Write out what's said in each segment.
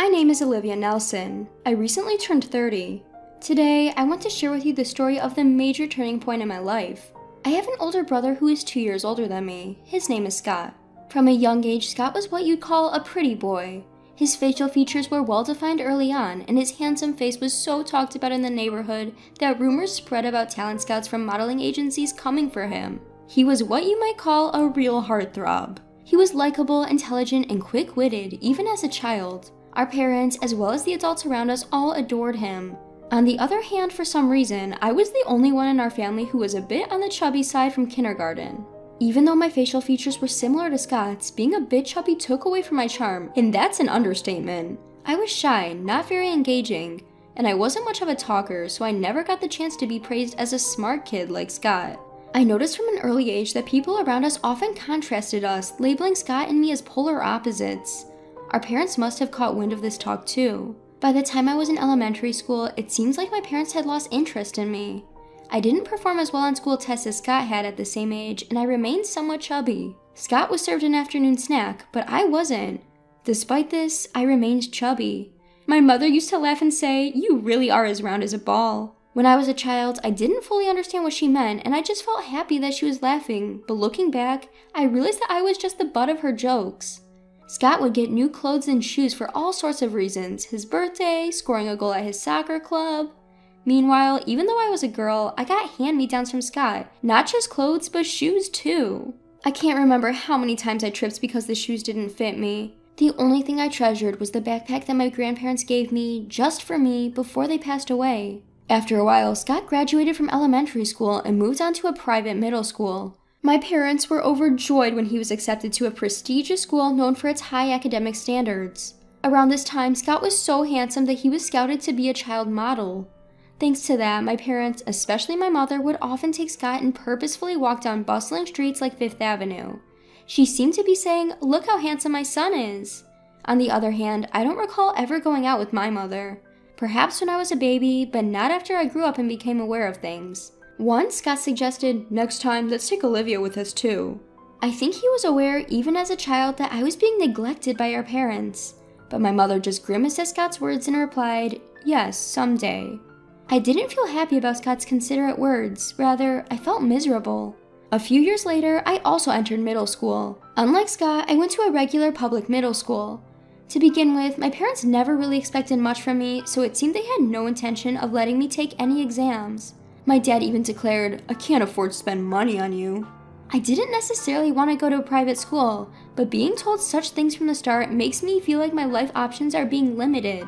My name is Olivia Nelson. I recently turned 30. Today, I want to share with you the story of the major turning point in my life. I have an older brother who is 2 years older than me. His name is Scott. From a young age, Scott was what you'd call a pretty boy. His facial features were well defined early on, and his handsome face was so talked about in the neighborhood that rumors spread about talent scouts from modeling agencies coming for him. He was what you might call a real heartthrob. He was likable, intelligent, and quick-witted, even as a child. Our parents, as well as the adults around us, all adored him. On the other hand, for some reason, I was the only one in our family who was a bit on the chubby side from kindergarten. Even though my facial features were similar to Scott's, being a bit chubby took away from my charm, and that's an understatement. I was shy, not very engaging, and I wasn't much of a talker, so I never got the chance to be praised as a smart kid like Scott. I noticed from an early age that people around us often contrasted us, labeling Scott and me as polar opposites. Our parents must have caught wind of this talk too. By the time I was in elementary school, it seems like my parents had lost interest in me. I didn't perform as well on school tests as Scott had at the same age, and I remained somewhat chubby. Scott was served an afternoon snack, but I wasn't. Despite this, I remained chubby. My mother used to laugh and say, "You really are as round as a ball." When I was a child, I didn't fully understand what she meant, and I just felt happy that she was laughing, but looking back, I realized that I was just the butt of her jokes. Scott would get new clothes and shoes for all sorts of reasons, his birthday, scoring a goal at his soccer club. Meanwhile, even though I was a girl, I got hand-me-downs from Scott, not just clothes, but shoes too. I can't remember how many times I tripped because the shoes didn't fit me. The only thing I treasured was the backpack that my grandparents gave me, just for me, before they passed away. After a while, Scott graduated from elementary school and moved on to a private middle school. My parents were overjoyed when he was accepted to a prestigious school known for its high academic standards. Around this time, Scott was so handsome that he was scouted to be a child model. Thanks to that, my parents, especially my mother, would often take Scott and purposefully walk down bustling streets like Fifth Avenue. She seemed to be saying, "Look how handsome my son is." On the other hand, I don't recall ever going out with my mother. Perhaps when I was a baby, but not after I grew up and became aware of things. Once, Scott suggested, "Next time, let's take Olivia with us too." I think he was aware, even as a child, that I was being neglected by our parents. But my mother just grimaced at Scott's words and replied, "Yes, someday." I didn't feel happy about Scott's considerate words. Rather, I felt miserable. A few years later, I also entered middle school. Unlike Scott, I went to a regular public middle school. To begin with, my parents never really expected much from me, so it seemed they had no intention of letting me take any exams. My dad even declared, "I can't afford to spend money on you." I didn't necessarily want to go to a private school, but being told such things from the start makes me feel like my life options are being limited.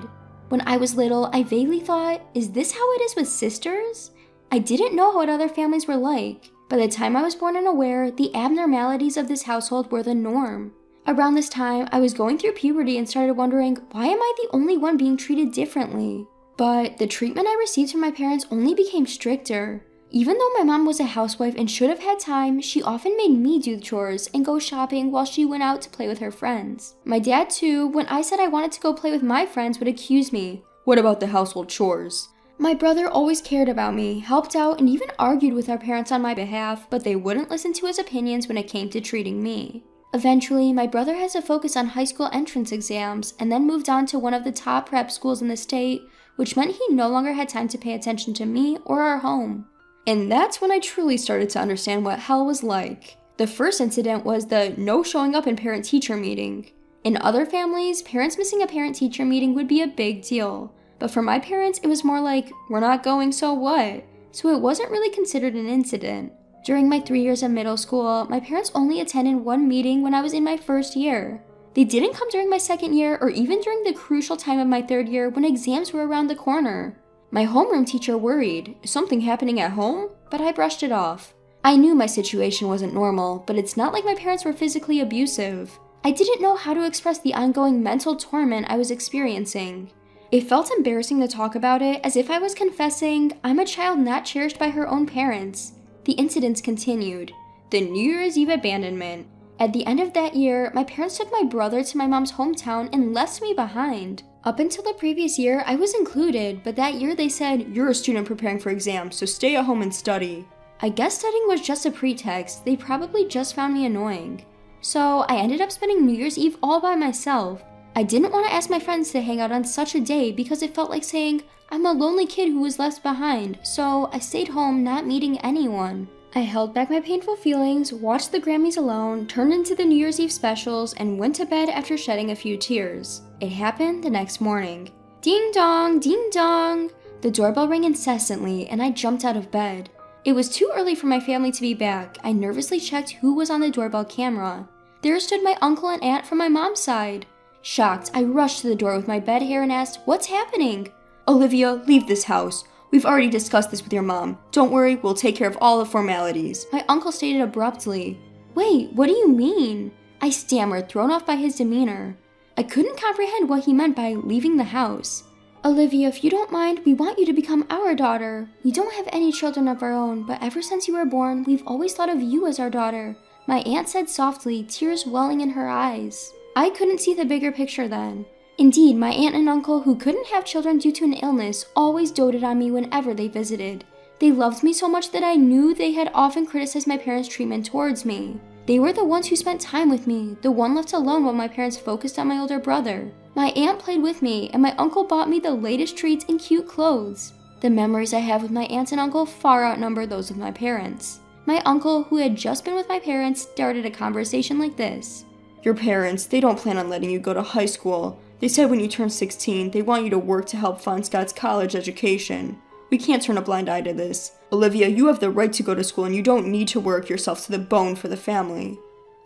When I was little, I vaguely thought, is this how it is with sisters? I didn't know what other families were like. By the time I was born and aware, the abnormalities of this household were the norm. Around this time, I was going through puberty and started wondering, why am I the only one being treated differently? But the treatment I received from my parents only became stricter. Even though my mom was a housewife and should have had time, she often made me do chores and go shopping while she went out to play with her friends. My dad too, when I said I wanted to go play with my friends, would accuse me. "What about the household chores?" My brother always cared about me, helped out, and even argued with our parents on my behalf, but they wouldn't listen to his opinions when it came to treating me. Eventually, my brother has a focus on high school entrance exams and then moved on to one of the top prep schools in the state, which meant he no longer had time to pay attention to me or our home. And that's when I truly started to understand what hell was like. The first incident was the no showing up in parent-teacher meeting. In other families, parents missing a parent-teacher meeting would be a big deal. But for my parents, it was more like, we're not going, so what? So it wasn't really considered an incident. During my 3 years of middle school, my parents only attended one meeting when I was in my first year. They didn't come during my second year or even during the crucial time of my third year when exams were around the corner. My homeroom teacher worried, "Is something happening at home?" But I brushed it off. I knew my situation wasn't normal, but it's not like my parents were physically abusive. I didn't know how to express the ongoing mental torment I was experiencing. It felt embarrassing to talk about it, as if I was confessing I'm a child not cherished by her own parents. The incidents continued. The New Year's Eve abandonment. At the end of that year, my parents took my brother to my mom's hometown and left me behind. Up until the previous year, I was included, but that year they said, "You're a student preparing for exams, so stay at home and study." I guess studying was just a pretext. They probably just found me annoying. So I ended up spending New Year's Eve all by myself. I didn't want to ask my friends to hang out on such a day because it felt like saying, I'm a lonely kid who was left behind, so I stayed home not meeting anyone. I held back my painful feelings, watched the Grammys alone, turned into the New Year's Eve specials, and went to bed after shedding a few tears. It happened the next morning. Ding dong, ding dong! The doorbell rang incessantly, and I jumped out of bed. It was too early for my family to be back. I nervously checked who was on the doorbell camera. There stood my uncle and aunt from my mom's side. Shocked, I rushed to the door with my bed hair and asked, "What's happening?" "Olivia, leave this house. We've already discussed this with your mom. Don't worry, we'll take care of all the formalities," my uncle stated abruptly. "Wait, what do you mean?" I stammered, thrown off by his demeanor. I couldn't comprehend what he meant by leaving the house. "Olivia, if you don't mind, we want you to become our daughter. We don't have any children of our own, but ever since you were born, we've always thought of you as our daughter," my aunt said softly, tears welling in her eyes. I couldn't see the bigger picture then. Indeed, my aunt and uncle, who couldn't have children due to an illness, always doted on me whenever they visited. They loved me so much that I knew they had often criticized my parents' treatment towards me. They were the ones who spent time with me, the one left alone while my parents focused on my older brother. My aunt played with me, and my uncle bought me the latest treats and cute clothes. The memories I have with my aunts and uncle far outnumber those of my parents. My uncle, who had just been with my parents, started a conversation like this. "Your parents, they don't plan on letting you go to high school. They said when you turn 16, they want you to work to help fund Scott's college education. We can't turn a blind eye to this. Olivia, you have the right to go to school and you don't need to work yourself to the bone for the family."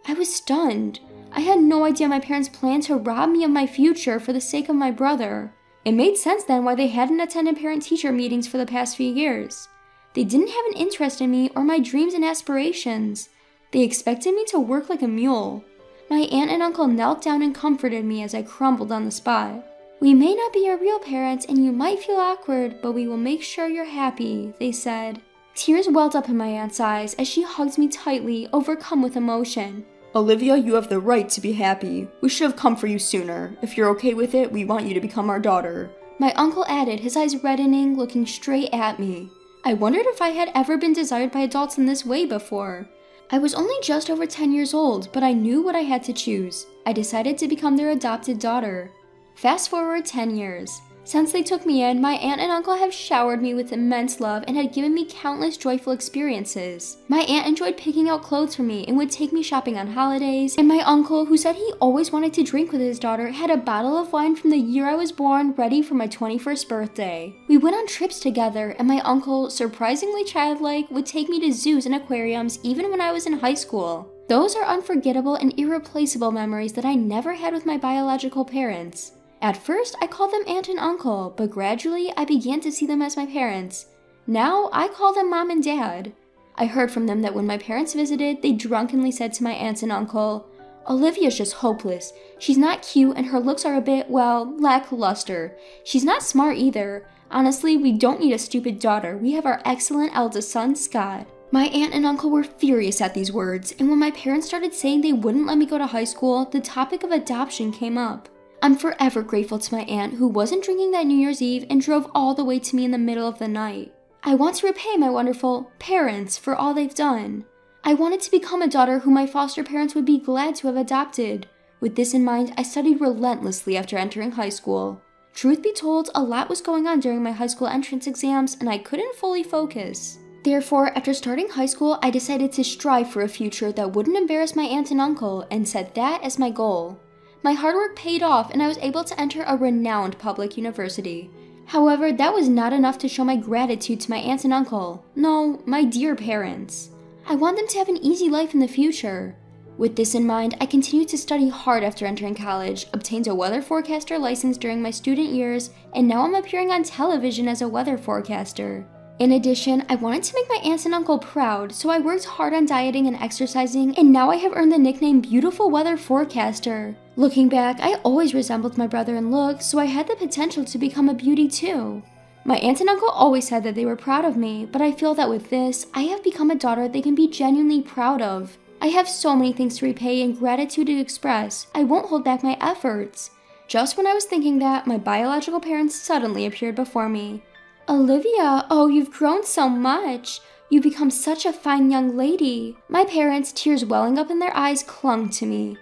I was stunned. I had no idea my parents planned to rob me of my future for the sake of my brother. It made sense then why they hadn't attended parent-teacher meetings for the past few years. They didn't have an interest in me or my dreams and aspirations. They expected me to work like a mule. My aunt and uncle knelt down and comforted me as I crumbled on the spot. "We may not be your real parents and you might feel awkward, but we will make sure you're happy," they said. Tears welled up in my aunt's eyes as she hugged me tightly, overcome with emotion. "Olivia, you have the right to be happy. We should have come for you sooner. If you're okay with it, we want you to become our daughter," my uncle added, his eyes reddening, looking straight at me. I wondered if I had ever been desired by adults in this way before. I was only just over 10 years old, but I knew what I had to choose. I decided to become their adopted daughter. Fast forward 10 years. Since they took me in, my aunt and uncle have showered me with immense love and had given me countless joyful experiences. My aunt enjoyed picking out clothes for me and would take me shopping on holidays, and my uncle, who said he always wanted to drink with his daughter, had a bottle of wine from the year I was born ready for my 21st birthday. We went on trips together, and my uncle, surprisingly childlike, would take me to zoos and aquariums even when I was in high school. Those are unforgettable and irreplaceable memories that I never had with my biological parents. At first, I called them aunt and uncle, but gradually I began to see them as my parents. Now, I call them mom and dad. I heard from them that when my parents visited, they drunkenly said to my aunts and uncle, "Olivia's just hopeless. She's not cute and her looks are a bit, well, lackluster. She's not smart either. Honestly, we don't need a stupid daughter. We have our excellent eldest son, Scott." My aunt and uncle were furious at these words, and when my parents started saying they wouldn't let me go to high school, the topic of adoption came up. I'm forever grateful to my aunt who wasn't drinking that New Year's Eve and drove all the way to me in the middle of the night. I want to repay my wonderful parents for all they've done. I wanted to become a daughter who my foster parents would be glad to have adopted. With this in mind, I studied relentlessly after entering high school. Truth be told, a lot was going on during my high school entrance exams and I couldn't fully focus. Therefore, after starting high school, I decided to strive for a future that wouldn't embarrass my aunt and uncle and set that as my goal. My hard work paid off and I was able to enter a renowned public university. However, that was not enough to show my gratitude to my aunts and uncle. No, my dear parents. I want them to have an easy life in the future. With this in mind, I continued to study hard after entering college, obtained a weather forecaster license during my student years, and now I'm appearing on television as a weather forecaster. In addition, I wanted to make my aunts and uncle proud, so I worked hard on dieting and exercising, and now I have earned the nickname Beautiful Weather Forecaster. Looking back, I always resembled my brother in looks, so I had the potential to become a beauty too. My aunt and uncle always said that they were proud of me, but I feel that with this, I have become a daughter they can be genuinely proud of. I have so many things to repay and gratitude to express. I won't hold back my efforts. Just when I was thinking that, my biological parents suddenly appeared before me. "Olivia, oh, you've grown so much. You've become such a fine young lady." My parents, tears welling up in their eyes, clung to me.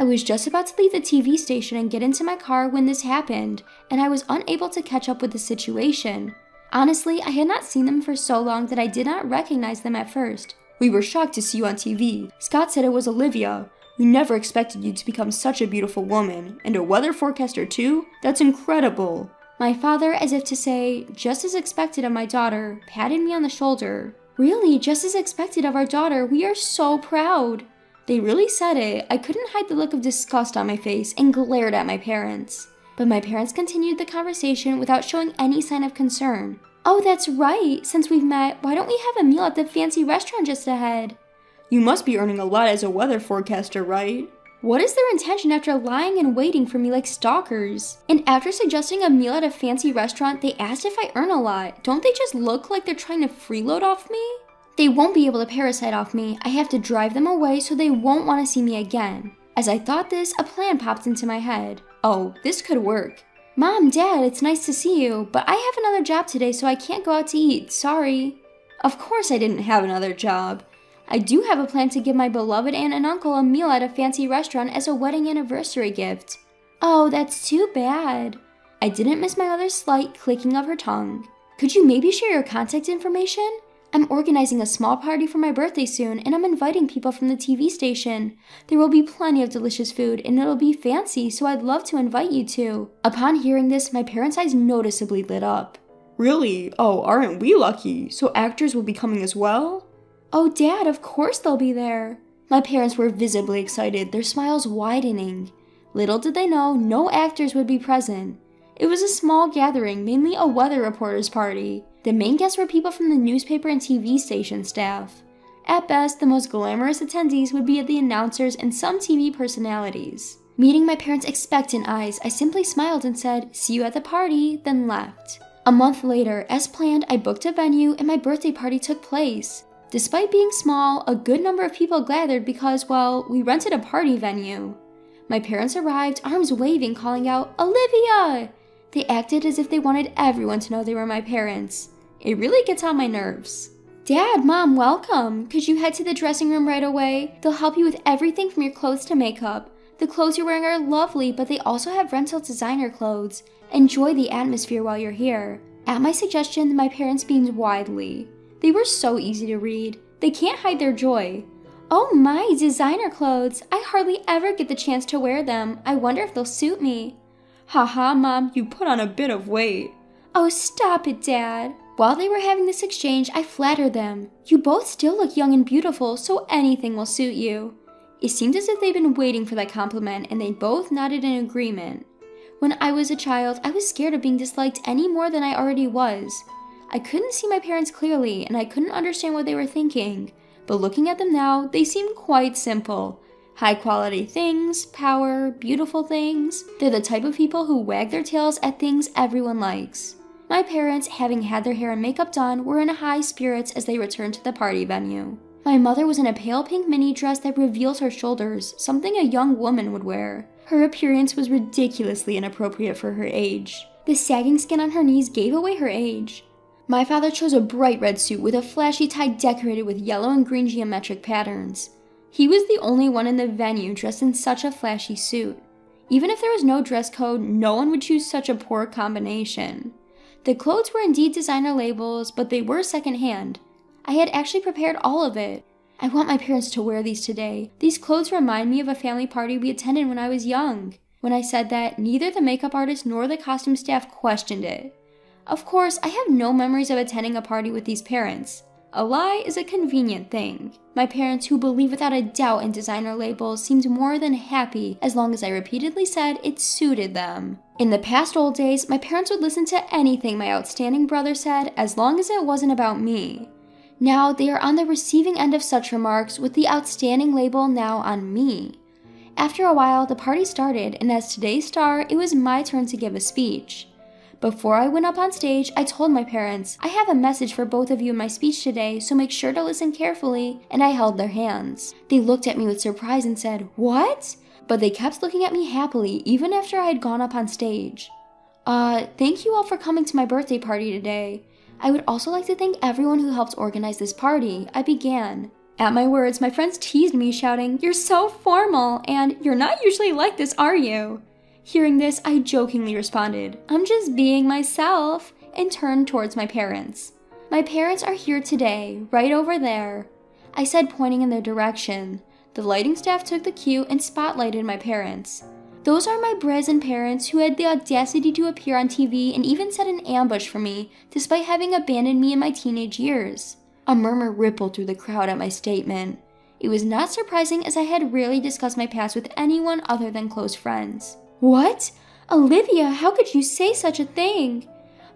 I was just about to leave the TV station and get into my car when this happened, and I was unable to catch up with the situation. Honestly, I had not seen them for so long that I did not recognize them at first. "We were shocked to see you on TV. Scott said it was Olivia. We never expected you to become such a beautiful woman, and a weather forecaster too? That's incredible." My father, as if to say, "Just as expected of my daughter," patted me on the shoulder. "Really, just as expected of our daughter. We are so proud." They really said it. I couldn't hide the look of disgust on my face and glared at my parents. But my parents continued the conversation without showing any sign of concern. "Oh, that's right. Since we've met, why don't we have a meal at the fancy restaurant just ahead?" "You must be earning a lot as a weather forecaster, right?" What is their intention after lying and waiting for me like stalkers? And after suggesting a meal at a fancy restaurant, they asked if I earn a lot. Don't they just look like they're trying to freeload off me? They won't be able to parasite off me. I have to drive them away so they won't want to see me again. As I thought this, a plan popped into my head. Oh, this could work. "Mom, Dad, it's nice to see you, but I have another job today so I can't go out to eat. Sorry." Of course I didn't have another job. I do have a plan to give my beloved aunt and uncle a meal at a fancy restaurant as a wedding anniversary gift. Oh, that's too bad. I didn't miss my mother's slight clicking of her tongue. "Could you maybe share your contact information? I'm organizing a small party for my birthday soon, and I'm inviting people from the TV station. There will be plenty of delicious food, and it'll be fancy, so I'd love to invite you too." Upon hearing this, my parents' eyes noticeably lit up. "Really? Oh, aren't we lucky? So actors will be coming as well?" "Oh, Dad, of course they'll be there." My parents were visibly excited, their smiles widening. Little did they know, no actors would be present. It was a small gathering, mainly a weather reporter's party. The main guests were people from the newspaper and TV station staff. At best, the most glamorous attendees would be the announcers and some TV personalities. Meeting my parents' expectant eyes, I simply smiled and said, "See you at the party," then left. A month later, as planned, I booked a venue and my birthday party took place. Despite being small, a good number of people gathered because, well, we rented a party venue. My parents arrived, arms waving, calling out, "Olivia!" They acted as if they wanted everyone to know they were my parents. It really gets on my nerves. "Dad, Mom, welcome. Could you head to the dressing room right away? They'll help you with everything from your clothes to makeup. The clothes you're wearing are lovely, but they also have rental designer clothes. Enjoy the atmosphere while you're here." At my suggestion, my parents beamed widely. They were so easy to read. They can't hide their joy. "Oh my, designer clothes. I hardly ever get the chance to wear them. I wonder if they'll suit me." "Haha, Mom, you put on a bit of weight." "Oh, stop it, Dad." While they were having this exchange, I flattered them. "You both still look young and beautiful, so anything will suit you." It seemed as if they'd been waiting for that compliment, and they both nodded in agreement. When I was a child, I was scared of being disliked any more than I already was. I couldn't see my parents clearly, and I couldn't understand what they were thinking, but looking at them now, they seemed quite simple. High-quality things, power, beautiful things. They're the type of people who wag their tails at things everyone likes. My parents, having had their hair and makeup done, were in high spirits as they returned to the party venue. My mother was in a pale pink mini dress that revealed her shoulders, something a young woman would wear. Her appearance was ridiculously inappropriate for her age. The sagging skin on her knees gave away her age. My father chose a bright red suit with a flashy tie decorated with yellow and green geometric patterns. He was the only one in the venue dressed in such a flashy suit. Even if there was no dress code, no one would choose such a poor combination. The clothes were indeed designer labels, but they were secondhand. I had actually prepared all of it. I want my parents to wear these today. These clothes remind me of a family party we attended when I was young. When I said that, neither the makeup artist nor the costume staff questioned it. Of course, I have no memories of attending a party with these parents. A lie is a convenient thing. My parents, who believe without a doubt in designer labels, seemed more than happy as long as I repeatedly said it suited them. In the past old days, my parents would listen to anything my outstanding brother said as long as it wasn't about me. Now they are on the receiving end of such remarks, with the outstanding label now on me. After a while, the party started, and as today's star, it was my turn to give a speech. Before I went up on stage, I told my parents, "I have a message for both of you in my speech today, so make sure to listen carefully," and I held their hands. They looked at me with surprise and said, "What?" But they kept looking at me happily, even after I had gone up on stage. Thank you all for coming to my birthday party today. I would also like to thank everyone who helped organize this party," I began. At my words, my friends teased me, shouting, "You're so formal," and "You're not usually like this, are you?" Hearing this, I jokingly responded, "I'm just being myself," and turned towards my parents. "My parents are here today, right over there," I said, pointing in their direction. The lighting staff took the cue and spotlighted my parents. Those are my brazen parents who had the audacity to appear on TV and even set an ambush for me, despite having abandoned me in my teenage years. A murmur rippled through the crowd at my statement. It was not surprising, as I had rarely discussed my past with anyone other than close friends. "What? Olivia, how could you say such a thing?"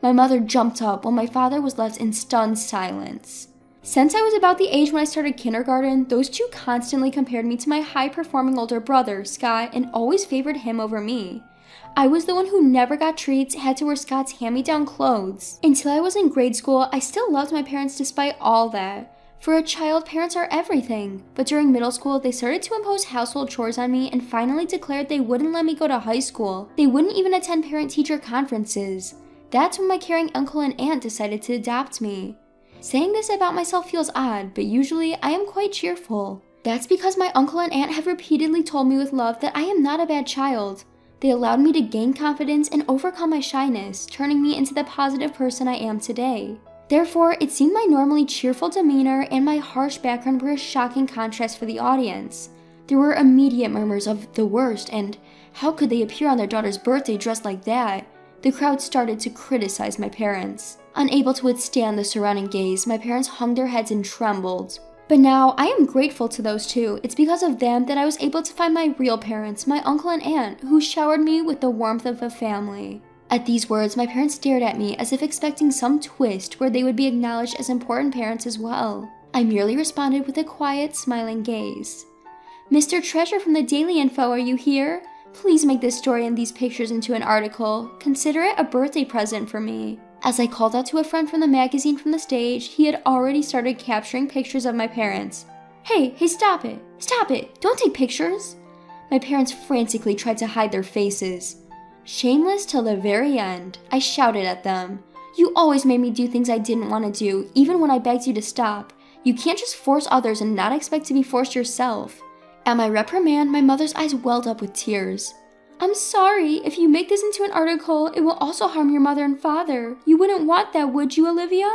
My mother jumped up while my father was left in stunned silence. Since I was about the age when I started kindergarten, those two constantly compared me to my high-performing older brother, Scott, and always favored him over me. I was the one who never got treats, had to wear Scott's hand-me-down clothes. Until I was in grade school, I still loved my parents despite all that. For a child, parents are everything. But during middle school, they started to impose household chores on me and finally declared they wouldn't let me go to high school. They wouldn't even attend parent-teacher conferences. That's when my caring uncle and aunt decided to adopt me. Saying this about myself feels odd, but usually I am quite cheerful. That's because my uncle and aunt have repeatedly told me with love that I am not a bad child. They allowed me to gain confidence and overcome my shyness, turning me into the positive person I am today. Therefore, it seemed my normally cheerful demeanor and my harsh background were a shocking contrast for the audience. There were immediate murmurs of the worst and how could they appear on their daughter's birthday dressed like that? The crowd started to criticize my parents. Unable to withstand the surrounding gaze, my parents hung their heads and trembled. But now, I am grateful to those two. It's because of them that I was able to find my real parents, my uncle and aunt, who showered me with the warmth of a family. At these words, my parents stared at me as if expecting some twist where they would be acknowledged as important parents as well. I merely responded with a quiet, smiling gaze. "Mr. Treasure from the Daily Info, are you here? Please make this story and these pictures into an article. Consider it a birthday present for me." As I called out to a friend from the magazine from the stage, he had already started capturing pictures of my parents. Hey, stop it! Stop it! Don't take pictures!" My parents frantically tried to hide their faces. Shameless till the very end, I shouted at them. "You always made me do things I didn't want to do, even when I begged you to stop. You can't just force others and not expect to be forced yourself." At my reprimand, my mother's eyes welled up with tears. "I'm sorry, if you make this into an article, it will also harm your mother and father. You wouldn't want that, would you, Olivia?"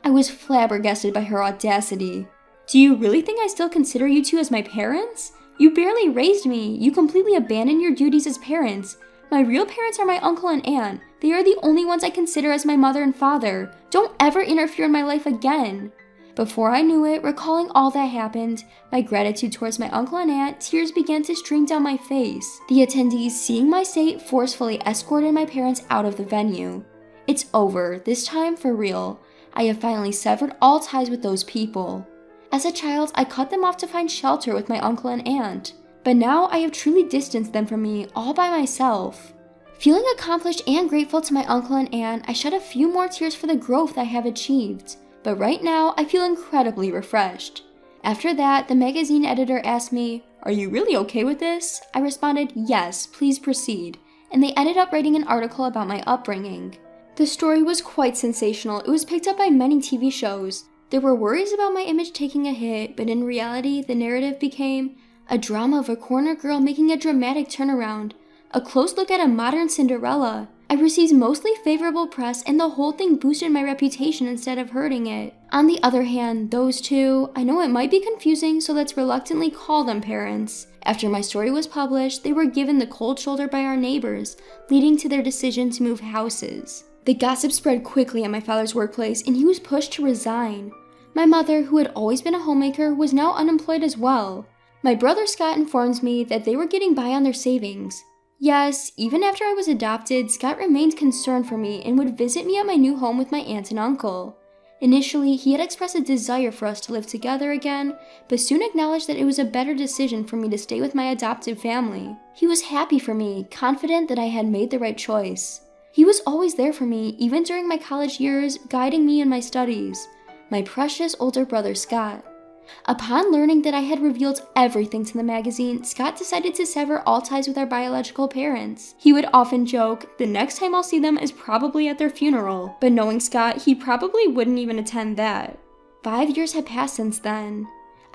I was flabbergasted by her audacity. "Do you really think I still consider you two as my parents? You barely raised me. You completely abandoned your duties as parents. My real parents are my uncle and aunt. They are the only ones I consider as my mother and father. Don't ever interfere in my life again." Before I knew it, recalling all that happened, my gratitude towards my uncle and aunt, tears began to stream down my face. The attendees, seeing my state, forcefully escorted my parents out of the venue. It's over, this time for real. I have finally severed all ties with those people. As a child, I cut them off to find shelter with my uncle and aunt. But now I have truly distanced them from me, all by myself. Feeling accomplished and grateful to my uncle and aunt, I shed a few more tears for the growth I have achieved. But right now, I feel incredibly refreshed. After that, the magazine editor asked me, "Are you really okay with this?" I responded, "Yes, please proceed," and they ended up writing an article about my upbringing. The story was quite sensational. It was picked up by many TV shows. There were worries about my image taking a hit, but in reality, the narrative became a drama of a corner girl making a dramatic turnaround, a close look at a modern Cinderella. I received mostly favorable press, and the whole thing boosted my reputation instead of hurting it. On the other hand, those two, I know it might be confusing, so let's reluctantly call them parents. After my story was published, they were given the cold shoulder by our neighbors, leading to their decision to move houses. The gossip spread quickly at my father's workplace, and he was pushed to resign. My mother, who had always been a homemaker, was now unemployed as well. My brother Scott informs me that they were getting by on their savings. Yes, even after I was adopted, Scott remained concerned for me and would visit me at my new home with my aunt and uncle. Initially, he had expressed a desire for us to live together again, but soon acknowledged that it was a better decision for me to stay with my adoptive family. He was happy for me, confident that I had made the right choice. He was always there for me, even during my college years, guiding me in my studies. My precious older brother Scott. Upon learning that I had revealed everything to the magazine, Scott decided to sever all ties with our biological parents. He would often joke, "The next time I'll see them is probably at their funeral," but knowing Scott, he probably wouldn't even attend that. 5 years had passed since then.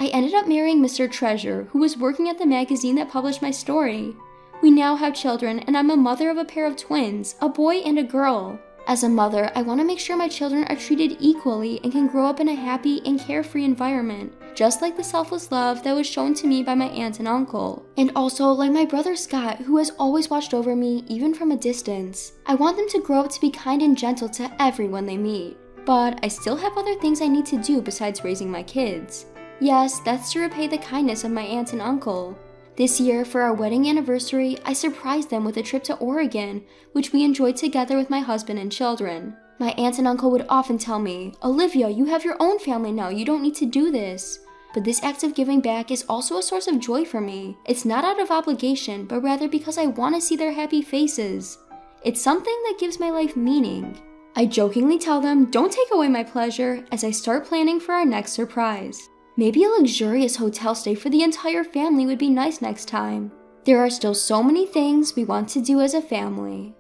I ended up marrying Mr. Treasure, who was working at the magazine that published my story. We now have children, and I'm a mother of a pair of twins, a boy and a girl. As a mother, I want to make sure my children are treated equally and can grow up in a happy and carefree environment, just like the selfless love that was shown to me by my aunt and uncle. And also like my brother Scott, who has always watched over me even from a distance. I want them to grow up to be kind and gentle to everyone they meet. But I still have other things I need to do besides raising my kids. Yes, that's to repay the kindness of my aunt and uncle. This year, for our wedding anniversary, I surprised them with a trip to Oregon, which we enjoyed together with my husband and children. My aunt and uncle would often tell me, "Olivia, you have your own family now, you don't need to do this." But this act of giving back is also a source of joy for me. It's not out of obligation, but rather because I want to see their happy faces. It's something that gives my life meaning. I jokingly tell them, "Don't take away my pleasure," as I start planning for our next surprise. Maybe a luxurious hotel stay for the entire family would be nice next time. There are still so many things we want to do as a family.